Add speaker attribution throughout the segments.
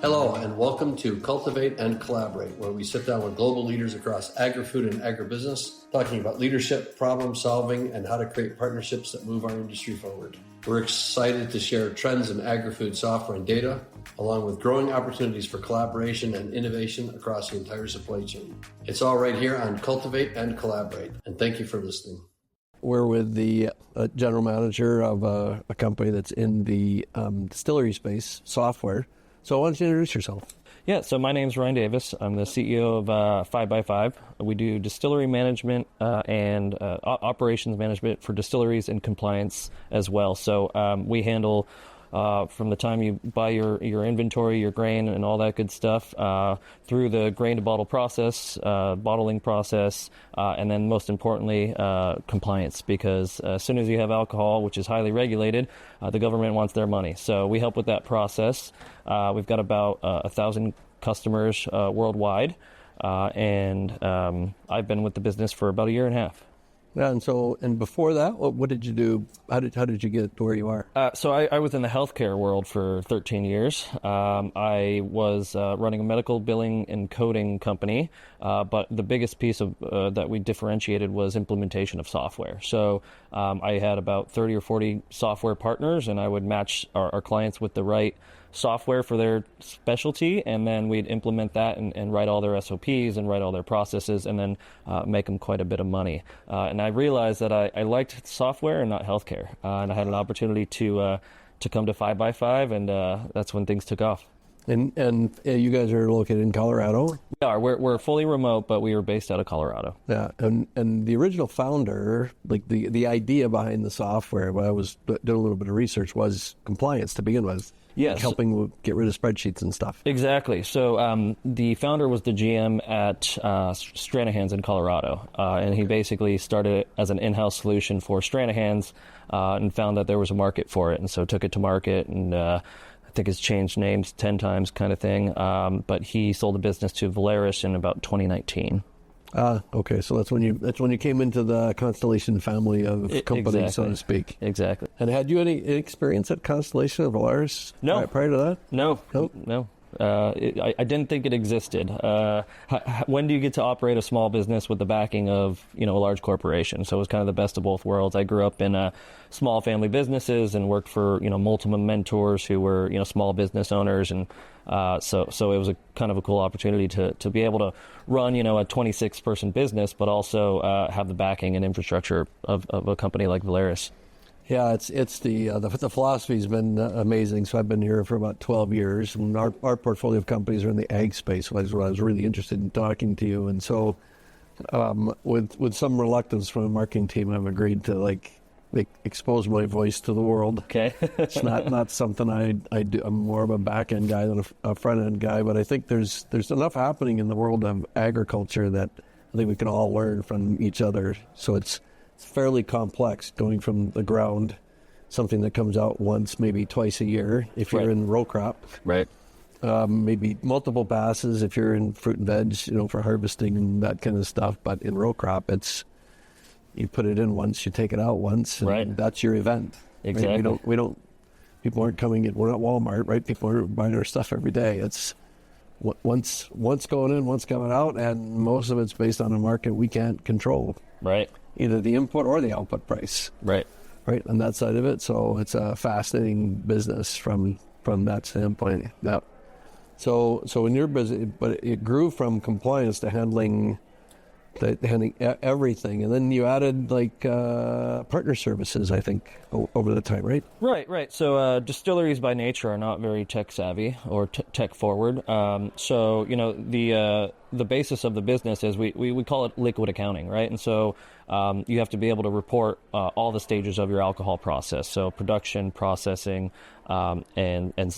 Speaker 1: Hello, and welcome to Cultivate and Collaborate, where we sit down with global leaders across agri-food and agribusiness, talking about leadership, problem solving, and how to create partnerships that move our industry forward. We're excited to share trends in agri-food software and data, along with growing opportunities for collaboration and innovation across the entire supply chain. It's all right here on Cultivate and Collaborate, and thank you for listening. We're with the general manager of a company that's in the distillery space, software. So why don't you introduce yourself?
Speaker 2: Yeah, so my name's Ryne Davis. I'm the CEO of 5x5. We do distillery management and operations management for distilleries and compliance as well. So we handle from the time you buy your inventory, your grain, and all that good stuff, through the grain to bottle process, bottling process, and then most importantly, compliance. Because as soon as you have alcohol, which is highly regulated, the government wants their money. So we help with that process. We've got about 1,000 customers worldwide, and I've been with the business for about a year and a half.
Speaker 1: Yeah, and before that, what did you do? How did you get to where you are?
Speaker 2: So I was in the healthcare world for 13 years. I was running a medical billing and coding company, but the biggest piece of that we differentiated was implementation of software. So I had about 30 or 40 software partners, and I would match our clients with the right software for their specialty, and then we'd implement that and write all their SOPs and write all their processes, and then make them quite a bit of money. And I realized that I liked software and not healthcare, and I had an opportunity to come to 5x5, and that's when things took off.
Speaker 1: And you guys are located in Colorado?
Speaker 2: We are. We're fully remote, but we are based out of Colorado.
Speaker 1: Yeah, and the original founder, like the idea behind the software, when I was doing a little bit of research, was compliance to begin with.
Speaker 2: Yes.
Speaker 1: Like helping get rid of spreadsheets and stuff.
Speaker 2: Exactly. So the founder was the GM at Stranahan's in Colorado, and he basically started it as an in-house solution for Stranahan's and found that there was a market for it, and so took it to market, and I think it's changed names 10 times kind of thing, but he sold the business to Valeris in about 2019.
Speaker 1: Okay, so that's when you came into the Constellation family of companies, exactly, so to speak.
Speaker 2: Exactly.
Speaker 1: And had you any experience at Constellation or Valeris?
Speaker 2: No.
Speaker 1: Prior to that?
Speaker 2: No.
Speaker 1: Nope.
Speaker 2: No. I didn't think it existed. When do you get to operate a small business with the backing of a large corporation? So it was kind of the best of both worlds. I grew up in small family businesses and worked for multiple mentors who were small business owners, and so it was a kind of a cool opportunity to be able to run a 26-person business, but also have the backing and infrastructure of a company like Valeris.
Speaker 1: Yeah, it's the philosophy's been amazing. So I've been here for about 12 years, and our portfolio of companies are in the ag space. So that's what I was really interested in talking to you. And so, with some reluctance from the marketing team, I've agreed to expose my voice to the world.
Speaker 2: Okay,
Speaker 1: it's not something I do. I'm more of a back end guy than a front end guy. But I think there's enough happening in the world of agriculture that I think we can all learn from each other. So it's fairly complex, going from the ground, something that comes out once, maybe twice a year if you're in row crop.
Speaker 2: Right.
Speaker 1: Maybe multiple passes if you're in fruit and veg, for harvesting and that kind of stuff. But in row crop, it's you put it in once, you take it out once, and
Speaker 2: right,
Speaker 1: that's your event.
Speaker 2: Exactly.
Speaker 1: Right? We don't. People aren't coming in. We're not Walmart, right? People are buying our stuff every day. It's once going in, once coming out, and most of it's based on a market we can't control.
Speaker 2: Right.
Speaker 1: Either the input or the output price.
Speaker 2: Right.
Speaker 1: Right, on that side of it. So it's a fascinating business from that standpoint. Yeah. So in your business, but it grew from compliance to handling everything, and then you added partner services, I think, over the time, right?
Speaker 2: Right. So distilleries by nature are not very tech savvy or tech forward. So the basis of the business is we call it liquid accounting, right? And so you have to be able to report all the stages of your alcohol process, so production, processing, and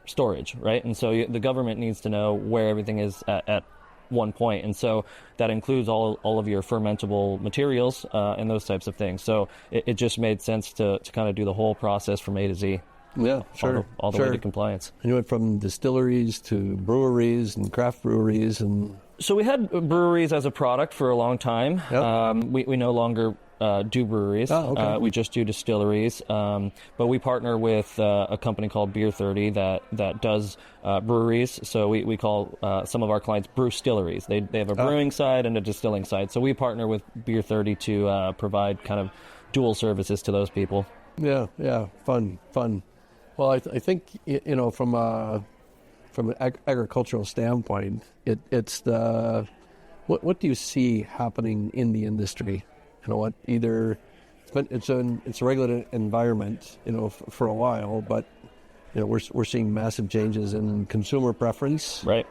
Speaker 2: storage, right? And so the government needs to know where everything is at one point, and so that includes all of your fermentable materials and those types of things. So it just made sense to kind of do the whole process from A to Z.
Speaker 1: Yeah, sure.
Speaker 2: All the way to compliance.
Speaker 1: And you went from distilleries to breweries and craft breweries, and
Speaker 2: so we had breweries as a product for a long time.
Speaker 1: Yep.
Speaker 2: We no longer do breweries.
Speaker 3: Oh, okay.
Speaker 2: We just do distilleries. But we partner with a company called Beer 30 that does breweries. So we call some of our clients brewstilleries. They have a brewing side and a distilling side. So we partner with Beer 30 to provide kind of dual services to those people.
Speaker 3: Yeah, fun. Well, I think from an agricultural standpoint, it's the what do you see happening in the industry? Either it's a regulated environment, for a while, but we're seeing massive changes in consumer preference,
Speaker 2: right?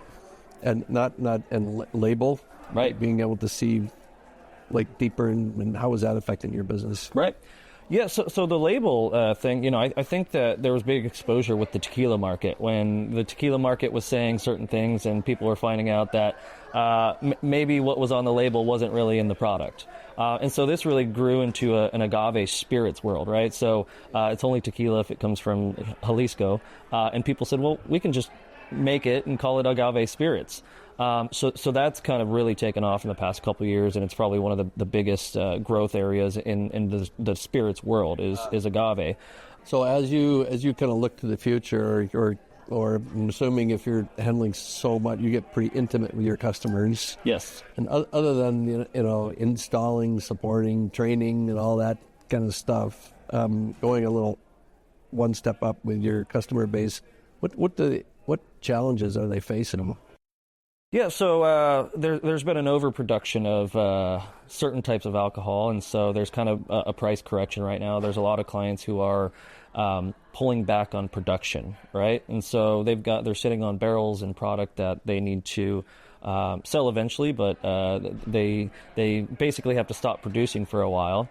Speaker 3: And not and label,
Speaker 2: right?
Speaker 3: Being able to see like deeper and how is that affecting your business,
Speaker 2: right? Yeah, so the label thing, I think that there was big exposure with the tequila market when the tequila market was saying certain things and people were finding out that maybe what was on the label wasn't really in the product. And so this really grew into an agave spirits world, right? So it's only tequila if it comes from Jalisco. And people said, well, we can just make it and call it agave spirits. So that's kind of really taken off in the past couple of years, and it's probably one of the biggest growth areas in the spirits world is agave.
Speaker 3: So as you kind of look to the future, or I'm assuming if you're handling so much, you get pretty intimate with your customers.
Speaker 2: Yes.
Speaker 3: And other than installing, supporting, training, and all that kind of stuff, going a little one step up with your customer base, what challenges are they facing?
Speaker 2: Yeah, so there's been an overproduction of certain types of alcohol, and so there's kind of a price correction right now. There's a lot of clients who are pulling back on production, right? And so they're sitting on barrels and product that they need to sell eventually, but they basically have to stop producing for a while.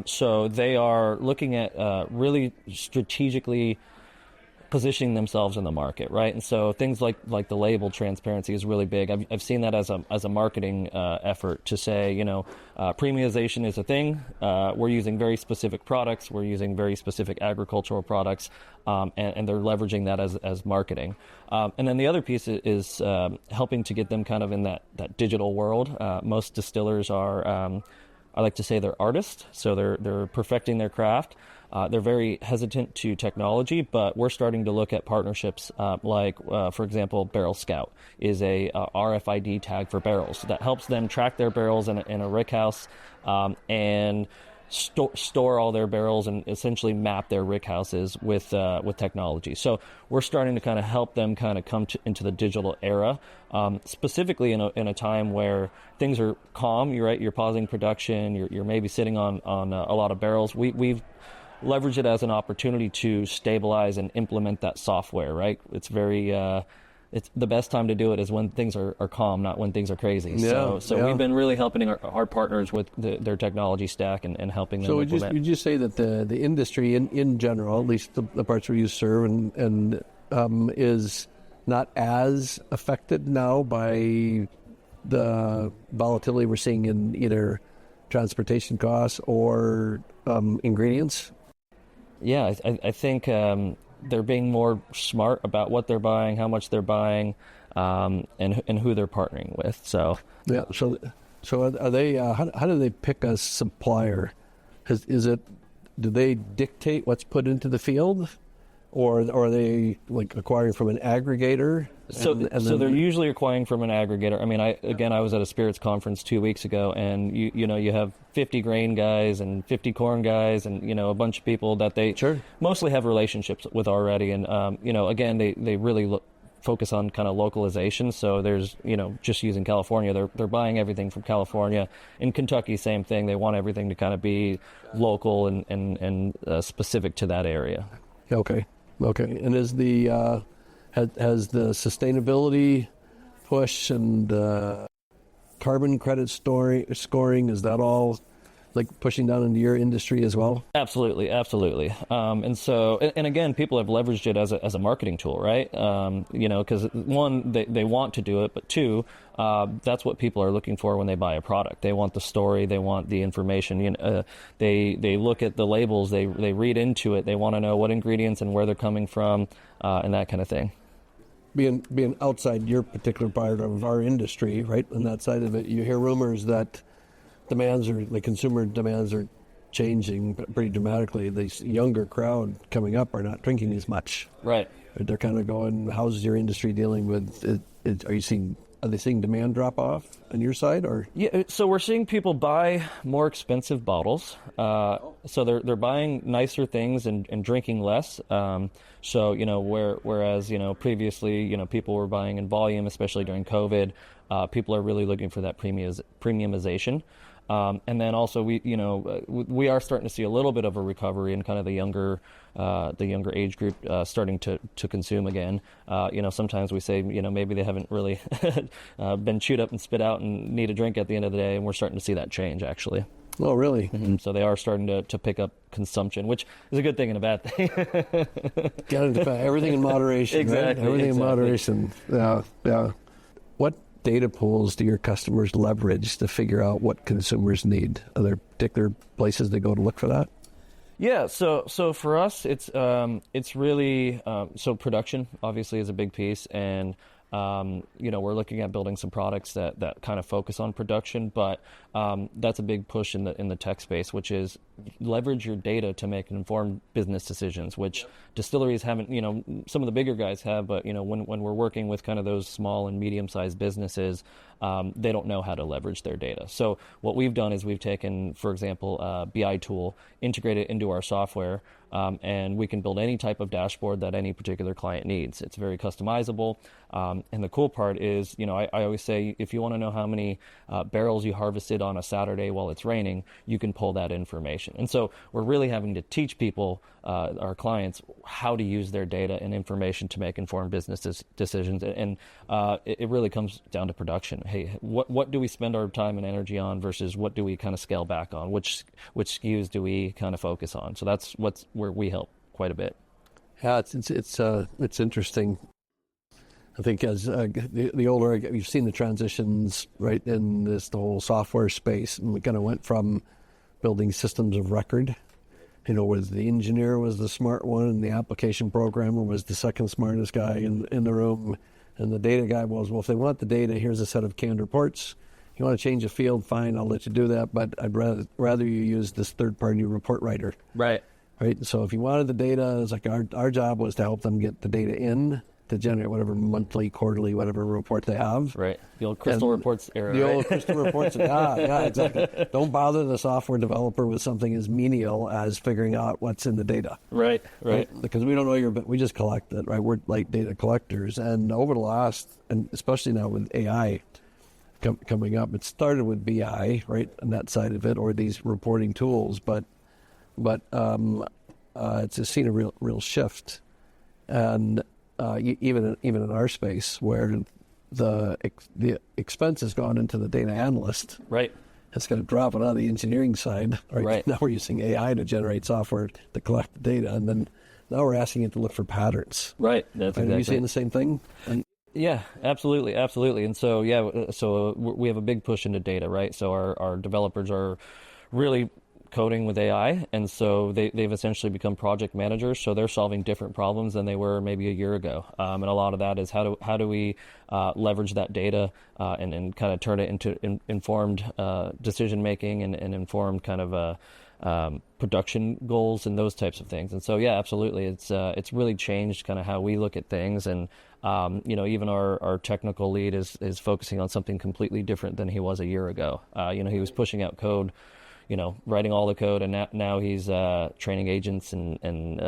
Speaker 2: So they are looking at really strategically positioning themselves in the market, right? And so things like the label transparency is really big. I've seen that as a marketing effort to say, premiumization is a thing. We're using very specific products. We're using very specific agricultural products, and they're leveraging that as marketing. And then the other piece is helping to get them kind of in that digital world. Most distillers are, I like to say, they're artists, so they're perfecting their craft. They're very hesitant to technology, but we're starting to look at partnerships for example, Barrel Scout is a RFID tag for barrels that helps them track their barrels in a rick house and store all their barrels and essentially map their rick houses with technology. So we're starting to kind of help them kind of come into the digital era, specifically in a time where things are calm. You're pausing production. You're maybe sitting on a lot of barrels. We've leverage it as an opportunity to stabilize and implement that software, right? It's very, it's the best time to do it is when things are calm, not when things are crazy.
Speaker 3: Yeah,
Speaker 2: so we've been really helping our partners with their technology stack and helping them
Speaker 3: so
Speaker 2: implement.
Speaker 3: would you say that the industry in general, at least the parts where you serve, and is not as affected now by the volatility we're seeing in either transportation costs or ingredients?
Speaker 2: Yeah, I think they're being more smart about what they're buying, how much they're buying, and who they're partnering with. So
Speaker 3: yeah, so are they? How do they pick a supplier? Do they dictate what's put into the field, or are they like acquiring from an aggregator?
Speaker 2: So they're usually acquiring from an aggregator. I mean, I was at a spirits conference 2 weeks ago, and you have 50 grain guys and 50 corn guys, and a bunch of people that they mostly have relationships with already. And again, they really focus on kind of localization. So there's just using California, they're buying everything from California. In Kentucky, same thing. They want everything to kind of be local and specific to that area.
Speaker 3: Okay. And is the has the sustainability push and carbon credit scoring, is that all like pushing down into your industry as well? Absolutely.
Speaker 2: And so, and again, people have leveraged it as a marketing tool, right? Because one, they want to do it, but two, that's what people are looking for when they buy a product. They want the story, they want the information. They look at the labels, they read into it, they want to know what ingredients and where they're coming from, and that kind of thing.
Speaker 3: Being outside your particular part of our industry, right, on that side of it, you hear rumors that the consumer demands are changing pretty dramatically. This younger crowd coming up are not drinking as much.
Speaker 2: Right.
Speaker 3: They're kind of going, how's your industry dealing with it? Are they seeing demand drop off on your side, or?
Speaker 2: Yeah, so we're seeing people buy more expensive bottles. So they're buying nicer things and drinking less. So, whereas, previously, people were buying in volume, especially during COVID, people are really looking for that premiumization. And then also we are starting to see a little bit of a recovery in kind of the younger age group starting to consume again. Sometimes we say maybe they haven't really been chewed up and spit out and need a drink at the end of the day, and we're starting to see that change actually.
Speaker 3: Oh, really?
Speaker 2: Mm-hmm. So they are starting to pick up consumption, which is a good thing and a bad thing.
Speaker 3: Everything in moderation.
Speaker 2: Exactly.
Speaker 3: Right? Everything in moderation. Yeah. What data pools do your customers leverage to figure out what consumers need? Are there particular places they go to look for that?
Speaker 2: Yeah, so for us, it's really so production obviously is a big piece, and we're looking at building some products that kind of focus on production, but that's a big push in the tech space, which is leverage your data to make informed business decisions, which distilleries haven't, some of the bigger guys have, but when we're working with kind of those small and medium-sized businesses, they don't know how to leverage their data. So what we've done is we've taken, for example, a BI tool, integrated it into our software, and we can build any type of dashboard that any particular client needs. It's very customizable. And the cool part is, I always say, if you want to know how many barrels you harvested on a Saturday while it's raining, you can pull that information. And so we're really having to teach people, our clients, how to use their data and information to make informed business decisions. And it really comes down to production. Hey, what do we spend our time and energy on versus what do we kind of scale back on? Which SKUs do we kind of focus on? So that's where we help quite a bit.
Speaker 3: Yeah, it's interesting. I think as the older you've seen the transitions right in the whole software space, and we kind of went from building systems of record, where the engineer was the smart one and the application programmer was the second smartest guy in the room, and the data guy was, well, if they want the data, here's a set of canned reports. You want to change a field, fine, I'll let you do that, but I'd rather you use this third-party report writer.
Speaker 2: Right.
Speaker 3: So if you wanted the data, it's like our job was to help them get the data in to generate whatever monthly, quarterly, whatever report they have.
Speaker 2: Right. The old crystal reports era.
Speaker 3: The old crystal reports. Yeah, exactly. Don't bother the software developer with something as menial as figuring out what's in the data.
Speaker 2: Right.
Speaker 3: Because we don't know we just collect it, right? We're like data collectors. And over the last, and especially now with AI coming up, it started with BI, right, on that side of it, or these reporting tools, but it's just seen a real shift. And even in our space, where the expense has gone into the data analyst,
Speaker 2: right?
Speaker 3: It's going to drop it on the engineering side.
Speaker 2: Right.
Speaker 3: Now we're using AI to generate software to collect the data, and then now we're asking it to look for patterns.
Speaker 2: Right. That's exactly.
Speaker 3: Are you seeing the same thing?
Speaker 2: Yeah, absolutely. And so we have a big push into data, right? So our developers are really coding with AI, and so they've essentially become project managers, so they're solving different problems than they were maybe a year ago. And a lot of that is how do we leverage that data and kind of turn it into informed decision making and informed kind of production goals and those types of things. And so yeah, absolutely, it's really changed kind of how we look at things. And even our technical lead is focusing on something completely different than he was a year ago. He was pushing out code, writing all the code, and now he's training agents and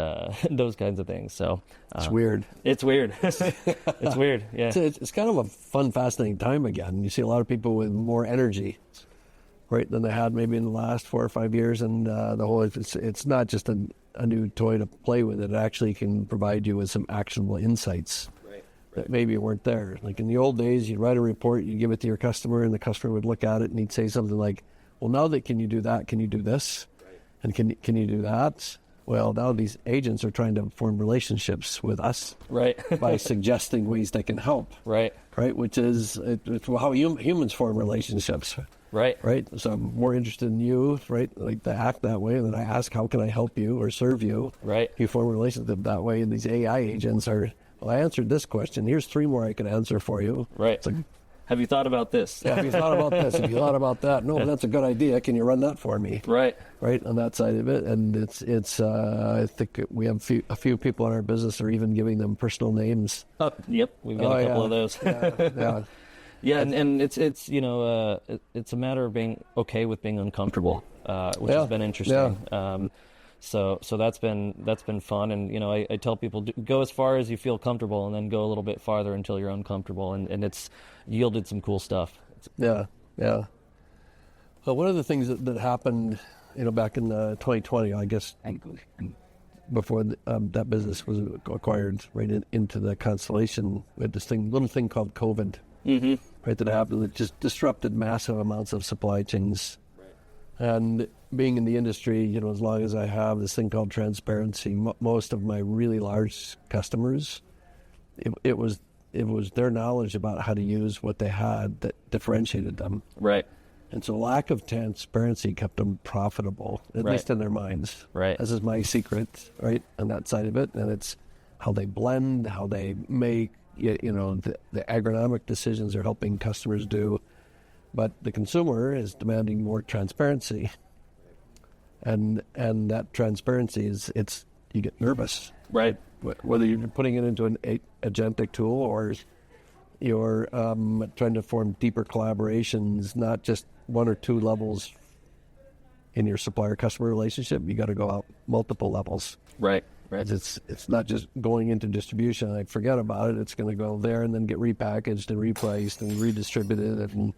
Speaker 2: those kinds of things. So
Speaker 3: it's weird.
Speaker 2: It's weird. It's weird. Yeah.
Speaker 3: It's kind of a fun, fascinating time again. You see a lot of people with more energy, right, than they had maybe in the last 4 or 5 years, and it's not just a new toy to play with. It actually can provide you with some actionable insights.
Speaker 2: Right.
Speaker 3: That maybe weren't there. Like in the old days, you'd write a report, you'd give it to your customer, and the customer would look at it and he'd say something like, well, now that can you do that? Can you do this? Right. And can you do that? Well, now these agents are trying to form relationships with us,
Speaker 2: right,
Speaker 3: by suggesting ways they can help,
Speaker 2: right,
Speaker 3: which is it's how humans form relationships,
Speaker 2: right.
Speaker 3: So I'm more interested in you, right, like to act that way, and then I ask, how can I help you or serve you?
Speaker 2: Right.
Speaker 3: You form a relationship that way, and these AI agents are, well, I answered this question. Here's 3 more I could answer for you.
Speaker 2: Right.
Speaker 3: It's like,
Speaker 2: Have you thought about this?
Speaker 3: Yeah, have you thought about this? Have you thought about that? No, that's a good idea. Can you run that for me?
Speaker 2: Right.
Speaker 3: Right, on that side of it. And it's I think we have a few people in our business are even giving them personal names.
Speaker 2: Yep, we've got a couple of those.
Speaker 3: Yeah.
Speaker 2: Yeah, and it's it's a matter of being okay with being uncomfortable, which has been interesting.
Speaker 3: Yeah.
Speaker 2: So that's been fun, and I tell people go as far as you feel comfortable, and then go a little bit farther until you're uncomfortable, and it's yielded some cool stuff.
Speaker 3: Yeah. Well, one of the things that happened, back in 2020, I guess, before that business was acquired right into the constellation, we had this little thing called COVID, right, that happened that just disrupted massive amounts of supply chains. And being in the industry, as long as I have, this thing called transparency, most of my really large customers, it was their knowledge about how to use what they had that differentiated them.
Speaker 2: Right.
Speaker 3: And so lack of transparency kept them profitable, at least in their minds.
Speaker 2: Right.
Speaker 3: This is my secret, right, on that side of it. And it's how they blend, how they make, the agronomic decisions they're helping customers do. But the consumer is demanding more transparency. And that transparency you get nervous.
Speaker 2: Right.
Speaker 3: Whether you're putting it into an agentic tool or you're trying to form deeper collaborations, not just one or two levels in your supplier-customer relationship. You got to go out multiple levels.
Speaker 2: Right.
Speaker 3: It's not just going into distribution. I forget about it. It's going to go there and then get repackaged and repriced and redistributed, and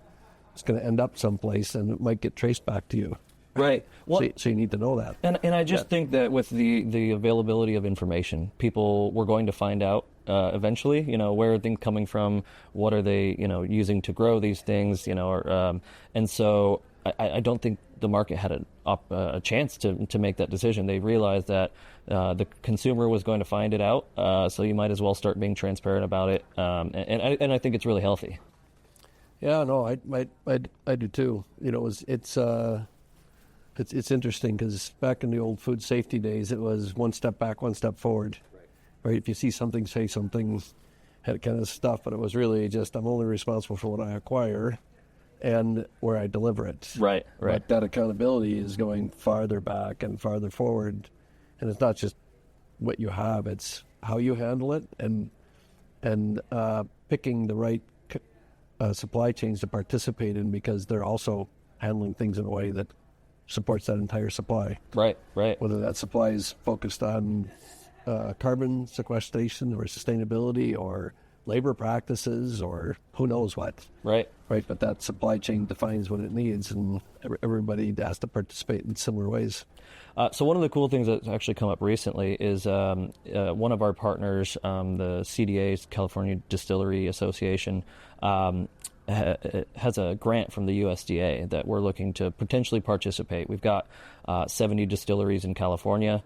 Speaker 3: it's going to end up someplace, and it might get traced back to you.
Speaker 2: Right. Well,
Speaker 3: so you need to know that.
Speaker 2: And I just think that with the availability of information, people were going to find out eventually, where are things coming from, what are they, using to grow these things, and so I don't think the market had a chance to make that decision. They realized that the consumer was going to find it out, so you might as well start being transparent about it, and I think it's really healthy.
Speaker 3: Yeah, no, I do too. It's interesting because back in the old food safety days, it was one step back, one step forward. Right? If you see something, say something, that kind of stuff. But it was really just I'm only responsible for what I acquire and where I deliver it.
Speaker 2: Right.
Speaker 3: But that accountability is going farther back and farther forward, and it's not just what you have; it's how you handle it and picking the right supply chains to participate in, because they're also handling things in a way that supports that entire supply.
Speaker 2: Right.
Speaker 3: Whether that supply is focused on carbon sequestration or sustainability or labor practices or who knows what.
Speaker 2: Right.
Speaker 3: But that supply chain defines what it needs, and everybody has to participate in similar ways.
Speaker 2: So one of the cool things that's actually come up recently is one of our partners, the CDA's California Distillery Association, has a grant from the USDA that we're looking to potentially participate. We've got 70 distilleries in California.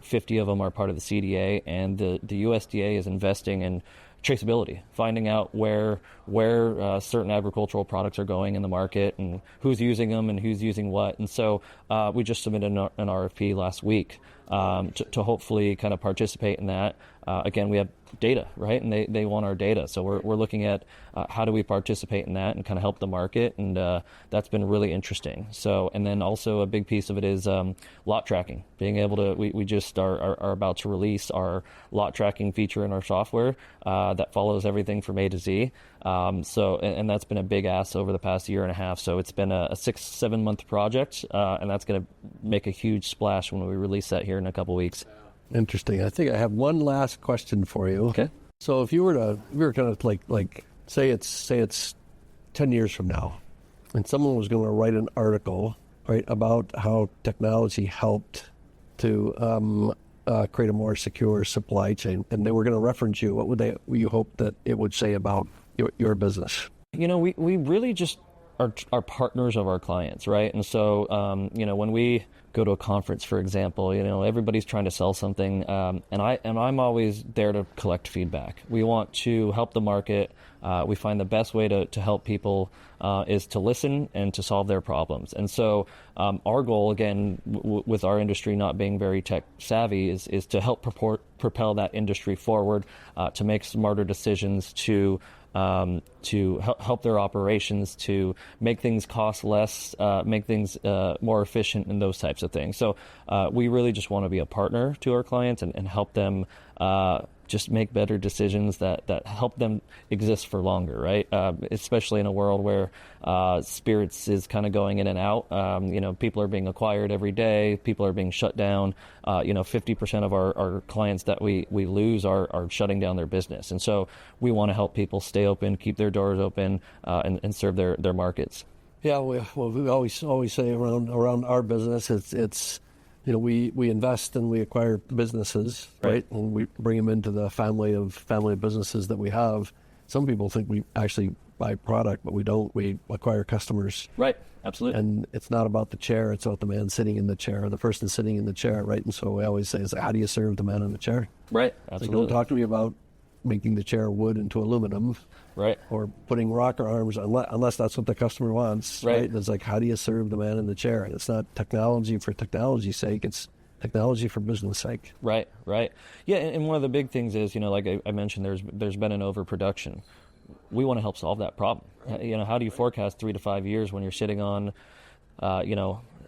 Speaker 2: 50 of them are part of the CDA, and the USDA is investing in traceability, finding out where certain agricultural products are going in the market and who's using them and who's using what. And so we just submitted an RFP last week to hopefully kind of participate in that. Again, we have data, right? And they want our data. So we're looking at how do we participate in that and kind of help the market. And that's been really interesting. So, and then also a big piece of it is lot tracking, being able to, we just are about to release our lot tracking feature in our software that follows everything from A to Z. And that's been a big ask over the past year and a half. So it's been a 6-7 month project, and that's going to make a huge splash when we release that here in a couple weeks.
Speaker 3: Interesting. I think I have one last question for you.
Speaker 2: Okay.
Speaker 3: So if you were kind of like say it's 10 years from now, and someone was going to write an article, right, about how technology helped to create a more secure supply chain, and they were going to reference you, what would you hope that it would say about your business?
Speaker 2: We really just are partners of our clients, right? And so, when we go to a conference, for example, everybody's trying to sell something, and I'm always there to collect feedback. We want to help the market. We find the best way to help people is to listen and to solve their problems. And so our goal, again, with our industry not being very tech savvy, is to help propel that industry forward, to make smarter decisions, to to help their operations, to make things cost less, make things more efficient, and those types of things. So we really just want to be a partner to our clients and help them just make better decisions that help them exist for longer, right? Especially in a world where spirits is kind of going in and out. People are being acquired every day. People are being shut down. 50% of our clients that we lose are shutting down their business. And so we want to help people stay open, keep their doors open, and serve their markets.
Speaker 3: Yeah, we always say around our business, it's we invest and we acquire businesses, right? And we bring them into the family of businesses that we have. Some people think we actually buy product, but we don't. We acquire customers.
Speaker 2: Right, absolutely.
Speaker 3: And it's not about the chair, it's about the man sitting in the chair, or the person sitting in the chair, right? And so we always say, how do you serve the man in the chair?
Speaker 2: Right,
Speaker 3: absolutely.
Speaker 2: absolutely.
Speaker 3: So don't talk to me about making the chair wood into aluminum,
Speaker 2: right?
Speaker 3: Or putting rocker arms, unless that's what the customer wants, right? It's like, how do you serve the man in the chair? And it's not technology for technology's sake; it's technology for business sake.
Speaker 2: Right. Yeah, and one of the big things is, like I mentioned, there's been an overproduction. We want to help solve that problem. How do you forecast 3 to 5 years when you're sitting on,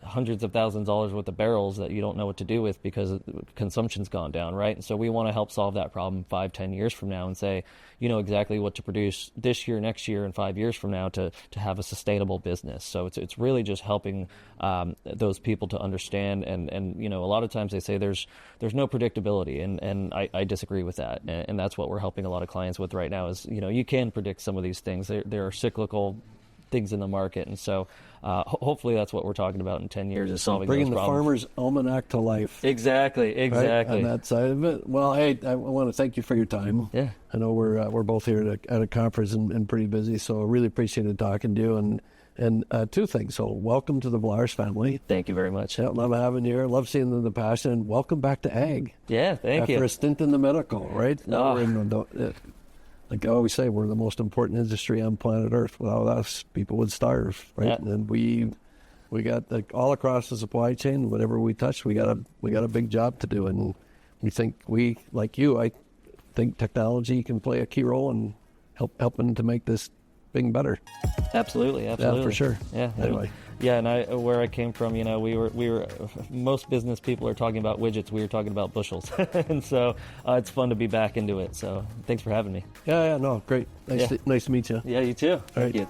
Speaker 2: hundreds of thousands of dollars worth of barrels that you don't know what to do with because consumption's gone down, right? And so we want to help solve that problem 5-10 years from now and say, exactly what to produce this year, next year, and 5 years from now to have a sustainable business. So it's really just helping those people to understand, and a lot of times they say there's no predictability, and I disagree with that, and that's what we're helping a lot of clients with right now is, you can predict some of these things. There are cyclical things in the market, and so hopefully that's what we're talking about in 10 years, is solving
Speaker 3: bringing
Speaker 2: those
Speaker 3: the
Speaker 2: problems.
Speaker 3: farmer's almanac to life.
Speaker 2: Exactly.
Speaker 3: Right? On that side of it. Well, hey, I want to thank you for your time.
Speaker 2: Yeah,
Speaker 3: I know we're both here at a conference and pretty busy, so I really appreciated talking to you. And two things. So welcome to the Vlars family.
Speaker 2: thank you very much.
Speaker 3: Yeah, love having you here. Love seeing the passion. And welcome back to ag.
Speaker 2: Yeah, thank you.
Speaker 3: After a stint in the medical, right?
Speaker 2: Oh.
Speaker 3: We're in like I always say, we're the most important industry on planet Earth. Without us, people would starve, right?
Speaker 2: Yeah.
Speaker 3: And we got all across the supply chain. Whatever we touch, we got a big job to do. And I think technology can play a key role in helping to make this thing better.
Speaker 2: Absolutely.
Speaker 3: Yeah, for sure.
Speaker 2: Yeah.
Speaker 3: Anyway.
Speaker 2: Yeah, and where I came from, we were most business people are talking about widgets. We were talking about bushels, and so it's fun to be back into it. So thanks for having me.
Speaker 3: Yeah, no, great. Nice to meet you.
Speaker 2: Yeah, you too.
Speaker 3: Thank
Speaker 2: you.